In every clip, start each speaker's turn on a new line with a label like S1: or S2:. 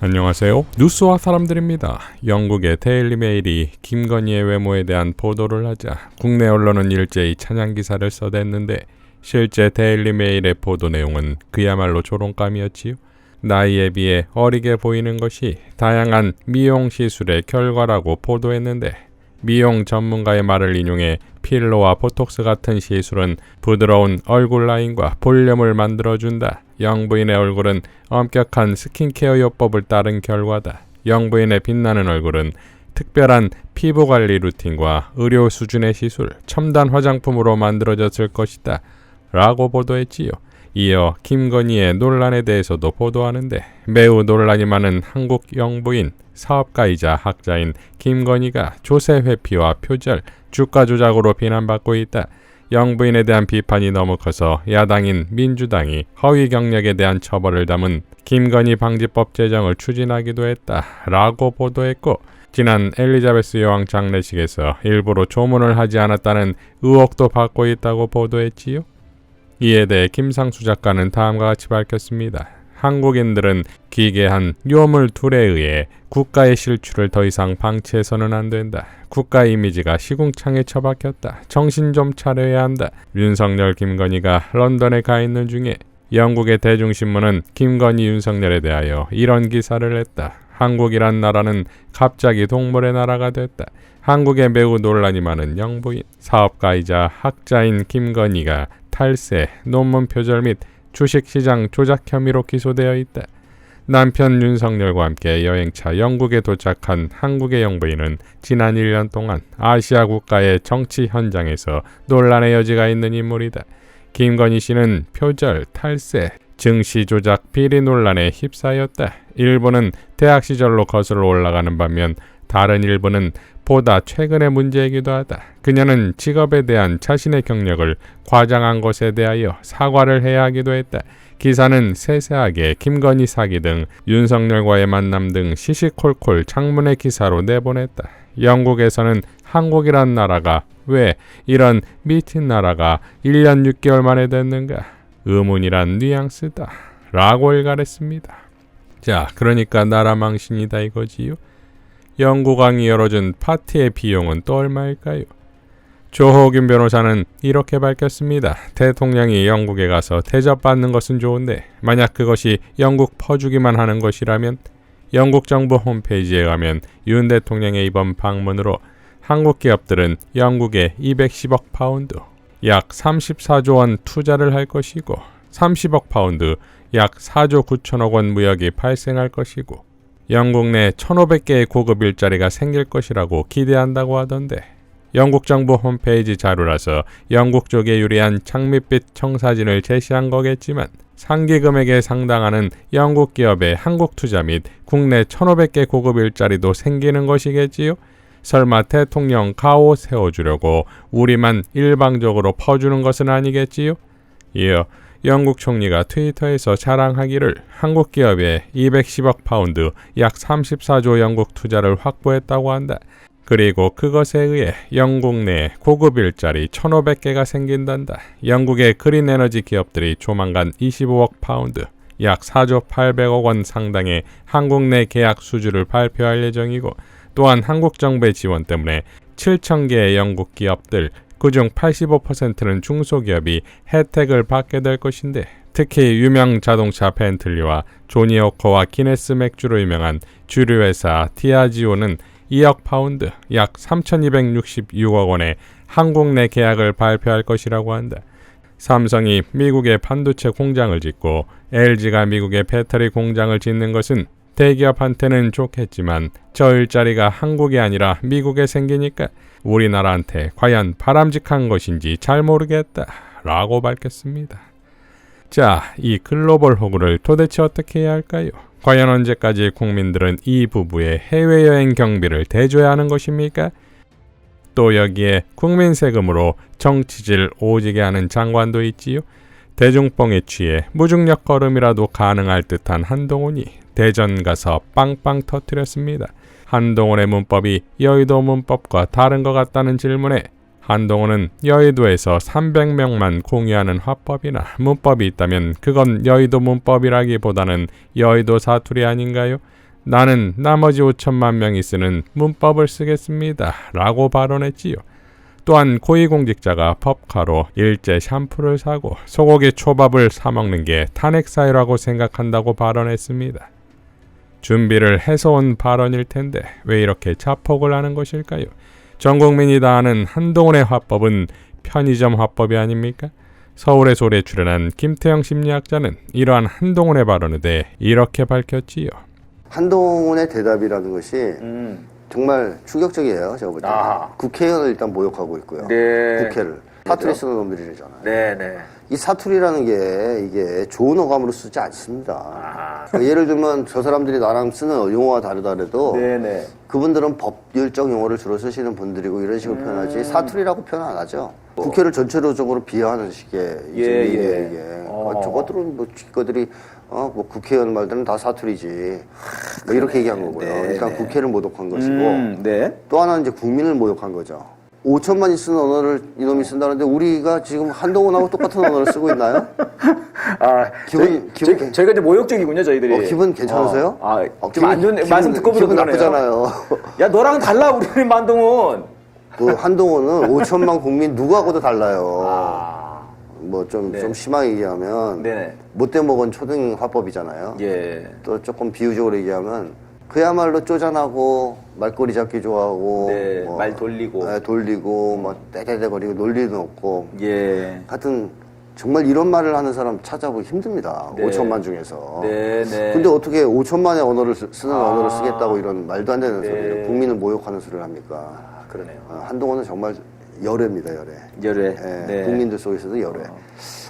S1: 안녕하세요. 뉴스와 사람들입니다. 영국의 데일리 메일이 김건희의 외모에 대한 보도를 하자 국내 언론은 일제히 찬양 기사를 써댔는데 실제 데일리 메일의 보도 내용은 그야말로 조롱감이었지요. 나이에 비해 어리게 보이는 것이 다양한 미용 시술의 결과라고 보도했는데 미용 전문가의 말을 인용해 필러와 보톡스 같은 시술은 부드러운 얼굴 라인과 볼륨을 만들어준다. 영부인의 얼굴은 엄격한 스킨케어 요법을 따른 결과다. 영부인의 빛나는 얼굴은 특별한 피부관리 루틴과 의료 수준의 시술, 첨단 화장품으로 만들어졌을 것이다. 라고 보도했지요. 이어 김건희의 논란에 대해서도 보도하는데 매우 논란이 많은 한국 영부인, 사업가이자 학자인 김건희가 조세 회피와 표절, 주가 조작으로 비난받고 있다. 영부인에 대한 비판이 너무 커서 야당인 민주당이 허위 경력에 대한 처벌을 담은 김건희 방지법 제정을 추진하기도 했다. 라고 보도했고 지난 엘리자베스 여왕 장례식에서 일부러 조문을 하지 않았다는 의혹도 받고 있다고 보도했지요. 이에 대해 김상수 작가는 다음과 같이 밝혔습니다. 한국인들은 기괴한 뇌물 둘에 의해 국가의 실추를 더 이상 방치해서는 안 된다. 국가 이미지가 시궁창에 처박혔다. 정신 좀 차려야 한다. 윤석열, 김건희가 런던에 가 있는 중에 영국의 대중신문은 김건희, 윤석열에 대하여 이런 기사를 했다. 한국이란 나라는 갑자기 동물의 나라가 됐다. 한국에 매우 논란이 많은 영부인, 사업가이자 학자인 김건희가 탈세, 논문 표절 및 주식시장 조작 혐의로 기소되어 있다. 남편 윤석열과 함께 여행차 영국에 도착한 한국의 영부인은 지난 1년 동안 아시아 국가의 정치 현장에서 논란의 여지가 있는 인물이다. 김건희 씨는 표절, 탈세, 증시 조작 비리 논란에 휩싸였다. 일부는 대학 시절로 거슬러 올라가는 반면 다른 일부는 보다 최근의 문제이기도 하다. 그녀는 직업에 대한 자신의 경력을 과장한 것에 대하여 사과를 해야 하기도 했다. 기사는 세세하게 김건희 사기 등 윤석열과의 만남 등 시시콜콜 장문의 기사로 내보냈다. 영국에서는 한국이란 나라가 왜 이런 미친 나라가 1년 6개월 만에 됐는가? 의문이란 뉘앙스다. 라고 일갈했습니다. 자, 그러니까 나라 망신이다 이거지요. 영국왕이 열어준 파티의 비용은 또 얼마일까요? 조호균 변호사는 이렇게 밝혔습니다. 대통령이 영국에 가서 대접받는 것은 좋은데 만약 그것이 영국 퍼주기만 하는 것이라면 영국 정부 홈페이지에 가면 윤 대통령의 이번 방문으로 한국 기업들은 영국에 210억 파운드, 약 34조 원 투자를 할 것이고 30억 파운드, 약 4조 9천억 원 무역이 발생할 것이고 영국 내 1,500개의 고급 일자리가 생길 것이라고 기대한다고 하던데 영국 정부 홈페이지 자료라서 영국 쪽에 유리한 장밋빛 청사진을 제시한 거겠지만 상기 금액에 상당하는 영국 기업의 한국 투자 및 국내 1,500개 고급 일자리도 생기는 것이겠지요? 설마 대통령 가오 세워주려고 우리만 일방적으로 퍼주는 것은 아니겠지요? 이어 영국 총리가 트위터에서 자랑하기를 한국 기업에 210억 파운드, 약 34조 영국 투자를 확보했다고 한다. 그리고 그것에 의해 영국 내 고급 일자리 1,500개가 생긴단다. 영국의 그린 에너지 기업들이 조만간 25억 파운드, 약 4조 800억 원 상당의 한국 내 계약 수주를 발표할 예정이고 또한 한국 정부의 지원 때문에 7,000개의 영국 기업들, 그중 85%는 중소기업이 혜택을 받게 될 것인데 특히 유명 자동차 벤틀리와 조니워커와 기네스 맥주로 유명한 주류회사 디아지오는 2억 파운드, 약 3,266억 원의 한국 내 계약을 발표할 것이라고 한다. 삼성이 미국에 반도체 공장을 짓고 LG가 미국에 배터리 공장을 짓는 것은 대기업한테는 좋겠지만 저 일자리가 한국이 아니라 미국에 생기니까 우리나라한테 과연 바람직한 것인지 잘 모르겠다. 라고 밝혔습니다. 자, 이 글로벌 호구를 도대체 어떻게 해야 할까요? 과연 언제까지 국민들은 이 부부의 해외여행 경비를 대줘야 하는 것입니까? 또 여기에 국민 세금으로 정치질 오지게 하는 장관도 있지요. 대중뽕에 취해 무중력 걸음이라도 가능할 듯한 한동훈이 대전 가서 빵빵 터뜨렸습니다. 한동훈의 문법이 여의도 문법과 다른 것 같다는 질문에 한동훈은 여의도에서 300명만 공유하는 화법이나 문법이 있다면 그건 여의도 문법이라기보다는 여의도 사투리 아닌가요? 나는 나머지 5천만 명이 쓰는 문법을 쓰겠습니다. 라고 발언했지요. 또한 고위공직자가 법카로 일제 샴푸를 사고 소고기 초밥을 사먹는 게 탄핵 사유라고 생각한다고 발언했습니다. 준비를 해서 온 발언일 텐데 왜 이렇게 자폭을 하는 것일까요? 전 국민이 다 아는 한동훈의 화법은 편의점 화법이 아닙니까? 서울의 소리에 출연한 김태형 심리학자는 이러한 한동훈의 발언에 대해 이렇게 밝혔지요.
S2: 한동훈의 대답이라는 것이 정말 충격적이에요. 제가 볼 때. 국회의원을 일단 모욕하고 있고요.
S3: 네.
S2: 국회를. 사투리 쓰는 놈들이잖아요.
S3: 네네.
S2: 이 사투리라는 게 이게 좋은 어감으로 쓰지 않습니다. 그러니까 예를 들면 저 사람들이 나랑 쓰는 용어가 다르더라도
S3: 네네.
S2: 그분들은 법률적 용어를 주로 쓰시는 분들이고 이런 식으로 표현하지 사투리라고 표현 안 하죠. 국회를 전체적으로 비하하는 식의 이게 저것들은 뭐 지들이 뭐 국회의원 말들은 다 사투리지 뭐 이렇게 얘기한 거고요. 일단 국회를 모독한 것이고 또 하나는 이제 국민을 모욕한 거죠. 5천만이 쓰는 언어를 이놈이 쓴다는데 우리가 지금 한동훈하고 똑같은 언어를 쓰고 있나요?
S3: 저희가 이제 모욕적이군요, 저희들이.
S2: 기분 괜찮으세요?
S3: 좀 안 좋네. 말씀 듣고 보니까
S2: 기분 나쁘잖아요.
S3: 야, 너랑 달라, 우리는 한동훈.
S2: 그 한동훈은 5천만 국민 누구하고도 달라요. 뭐 좀 심하게 얘기하면 못돼 먹은 초등 화법이잖아요. 또 조금 비유적으로 얘기하면 그야말로 쪼잔하고 말꼬리 잡기 좋아하고
S3: 뭐, 말 돌리고
S2: 돌리고 뭐 떼떼대거리고 논리도 없고 하여튼 정말 이런 말을 하는 사람 찾아보기 힘듭니다. 5천만 중에서. 근데 어떻게 5천만의 언어를 쓰는 언어를 쓰겠다고 이런 말도 안 되는 소리를 국민을 모욕하는 소리를 합니까?
S3: 그러네요.
S2: 한동훈은 정말 열애입니다. 열애. 국민들 속에서도 열애.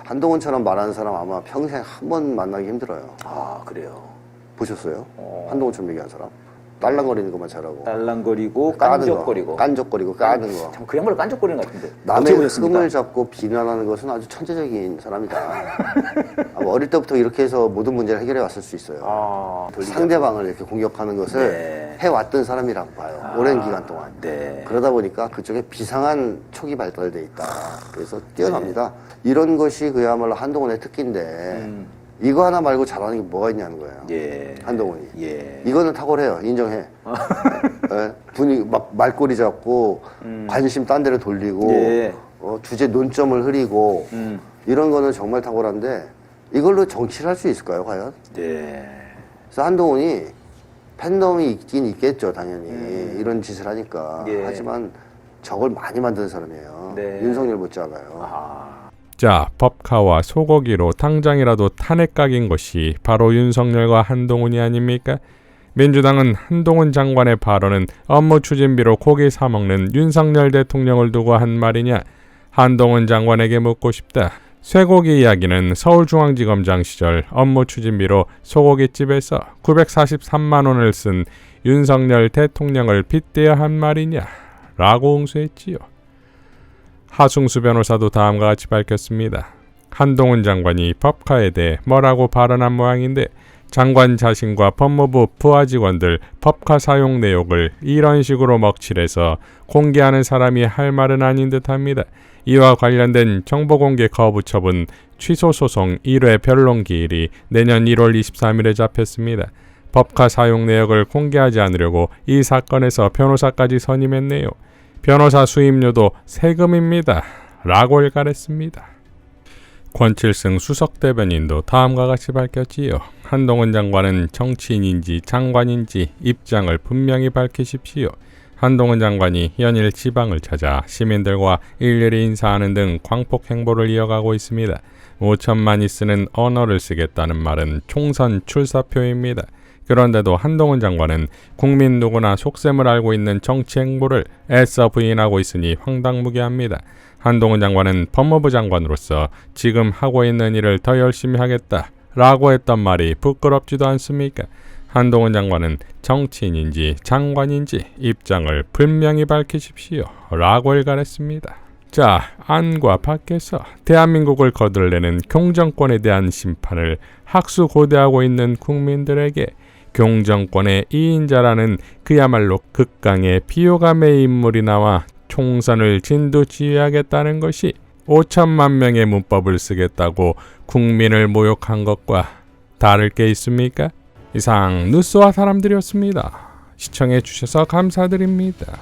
S2: 한동훈처럼 말하는 사람 아마 평생 한 번 만나기 힘들어요.
S3: 그래요.
S2: 보셨어요? 한동훈처럼 얘기한 사람? 딸랑거리는 것만 잘하고.
S3: 딸랑거리고 깐족거리고.
S2: 깐족거리고 까는 거.
S3: 참 그야말로 깐족거리는 것 같은데.
S2: 남의 흠을 잡고 비난하는 것은 아주 천재적인 사람이다. 어릴 때부터 이렇게 해서 모든 문제를 해결해 왔을 수 있어요. 상대방을 이렇게 공격하는 것을 해왔던 사람이라고 봐요. 오랜 기간 동안. 그러다 보니까 그쪽에 비상한 촉이 발달돼 있다. 그래서 뛰어납니다. 이런 것이 그야말로 한동훈의 특기인데 이거 하나 말고 잘하는 게 뭐가 있냐는 거예요. 한동훈이. 이거는 탁월해요. 인정해. 분위기 막 말꼬리 잡고 관심 딴 데로 돌리고 주제 논점을 흐리고 이런 거는 정말 탁월한데 이걸로 정치를 할 수 있을까요, 과연? 그래서 한동훈이 팬덤이 있긴 있겠죠, 당연히. 이런 짓을 하니까. 하지만 저걸 많이 만드는 사람이에요. 윤석열 못지않아요.
S1: 자, 법카와 소고기로 당장이라도 탄핵각인 것이 바로 윤석열과 한동훈이 아닙니까? 민주당은 한동훈 장관의 발언은 업무 추진비로 고기 사먹는 윤석열 대통령을 두고 한 말이냐? 한동훈 장관에게 묻고 싶다. 쇠고기 이야기는 서울중앙지검장 시절 업무 추진비로 소고기집에서 943만 원을 쓴 윤석열 대통령을 빗대어 한 말이냐? 라고 응수했지요. 하승수 변호사도 다음과 같이 밝혔습니다. 한동훈 장관이 법카에 대해 뭐라고 발언한 모양인데 장관 자신과 법무부 부하 직원들 법카 사용 내역을 이런 식으로 먹칠해서 공개하는 사람이 할 말은 아닌 듯합니다. 이와 관련된 정보공개 거부 처분 취소 소송 1회 변론 기일이 내년 1월 23일에 잡혔습니다. 법카 사용 내역을 공개하지 않으려고 이 사건에서 변호사까지 선임했네요. 변호사 수임료도 세금입니다. 라고 일갈했습니다. 권칠승 수석대변인도 다음과 같이 밝혔지요. 한동훈 장관은 정치인인지 장관인지 입장을 분명히 밝히십시오. 한동훈 장관이 연일 지방을 찾아 시민들과 일일이 인사하는 등 광폭 행보를 이어가고 있습니다. 5천만이 쓰는 언어를 쓰겠다는 말은 총선 출사표입니다. 그런데도 한동훈 장관은 국민 누구나 속셈을 알고 있는 정치 행보를 애써 부인하고 있으니 황당무계합니다. 한동훈 장관은 법무부 장관으로서 지금 하고 있는 일을 더 열심히 하겠다 라고 했던 말이 부끄럽지도 않습니까? 한동훈 장관은 정치인인지 장관인지 입장을 분명히 밝히십시오 라고 일갈했습니다. 자, 안과 밖에서 대한민국을 거들내는 경정권에 대한 심판을 학수고대하고 있는 국민들에게 경정권의 2인자라는 그야말로 극강의 비호감의 인물이 나와 총선을 진두지휘하겠다는 것이 5천만 명의 문법을 쓰겠다고 국민을 모욕한 것과 다를 게 있습니까? 이상 뉴스와 사람들이었습니다. 시청해 주셔서 감사드립니다.